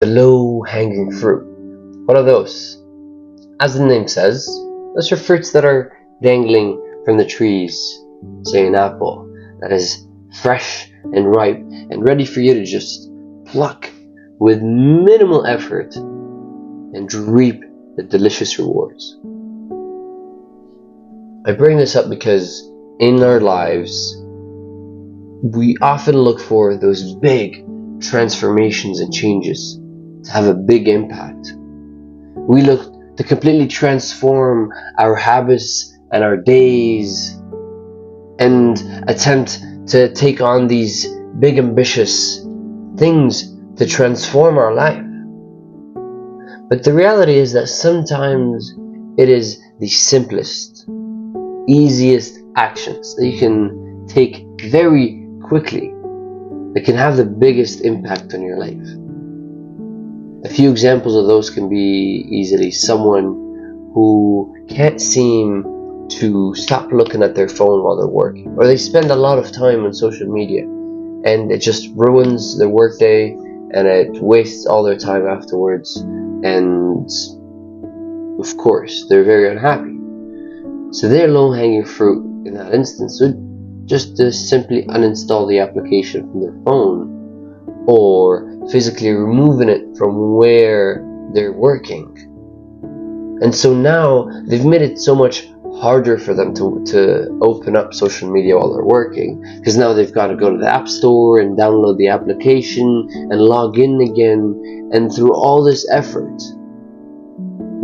The low-hanging fruit. What are those? As the name says, those are fruits that are dangling from the trees. Say an apple that is fresh and ripe and ready for you to just pluck with minimal effort and reap the delicious rewards. I bring this up because in our lives, we often look for those big transformations and changes to have a big impact. We look to completely transform our habits and our days and attempt to take on these big ambitious things to transform our life. But the reality is that sometimes it is the simplest, easiest actions that you can take very quickly that can have the biggest impact on your life. A few examples of those can be easily someone who can't seem to stop looking at their phone while they're working, or they spend a lot of time on social media and it just ruins their workday and it wastes all their time afterwards, and of course they're very unhappy. So their low-hanging fruit in that instance would just to simply uninstall the application from their phone, or physically removing it from where they're working. And so now they've made it so much harder for them to open up social media while they're working, because now they've got to go to the app store and download the application and log in again, and through all this effort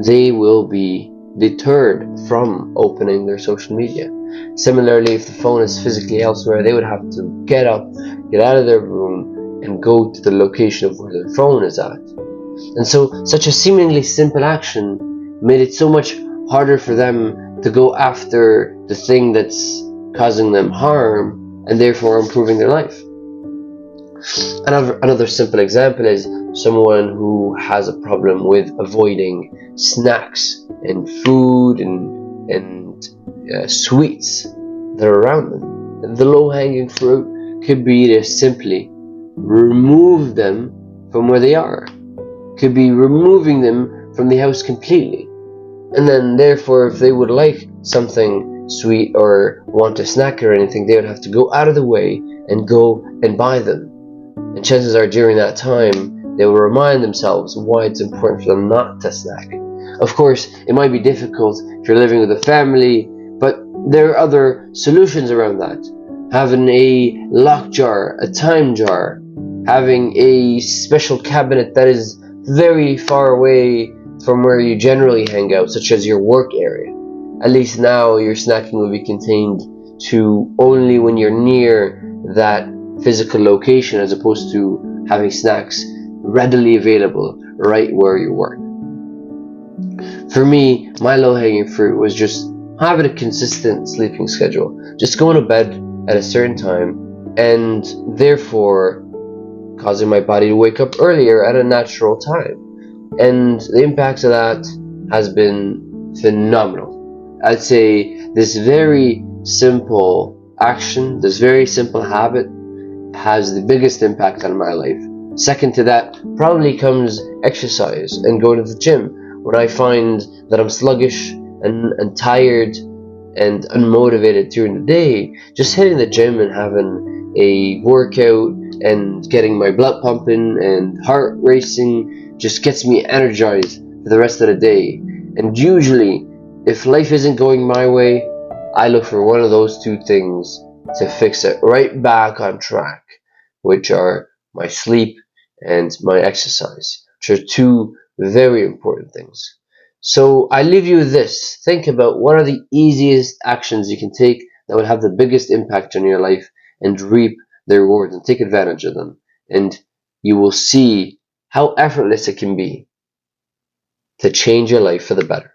they will be deterred from opening their social media. Similarly, if the phone is physically elsewhere, they would have to get up, get out of their room and go to the location of where their phone is at. And so such a seemingly simple action made it so much harder for them to go after the thing that's causing them harm and therefore improving their life. Another simple example is someone who has a problem with avoiding snacks and food and sweets that are around them. The low-hanging fruit could be to simply remove them from where they are. Could be removing them from the house completely. And then therefore, if they would like something sweet or want a snack or anything, they would have to go out of the way and go and buy them. And chances are during that time, they will remind themselves why it's important for them not to snack. Of course, it might be difficult if you're living with a family, but there are other solutions around that. Having a lock jar, a time jar, having a special cabinet that is very far away from where you generally hang out, such as your work area. At least now your snacking will be contained to only when you're near that physical location, as opposed to having snacks readily available right where you work. For me, my low-hanging fruit was just having a consistent sleeping schedule, just going to bed at a certain time, and therefore causing my body to wake up earlier at a natural time. And the impact of that has been phenomenal. I'd say this very simple action, this very simple habit, has the biggest impact on my life. Second to that probably comes exercise and going to the gym. When I find that I'm sluggish and tired and unmotivated during the day, just hitting the gym and having a workout and getting my blood pumping and heart racing just gets me energized for the rest of the day. And usually, if life isn't going my way, I look for one of those two things to fix it right back on track, which are my sleep and my exercise, which are two very important things. So I leave you with this. Think about what are the easiest actions you can take that would have the biggest impact on your life, and reap the rewards and take advantage of them. And you will see how effortless it can be to change your life for the better.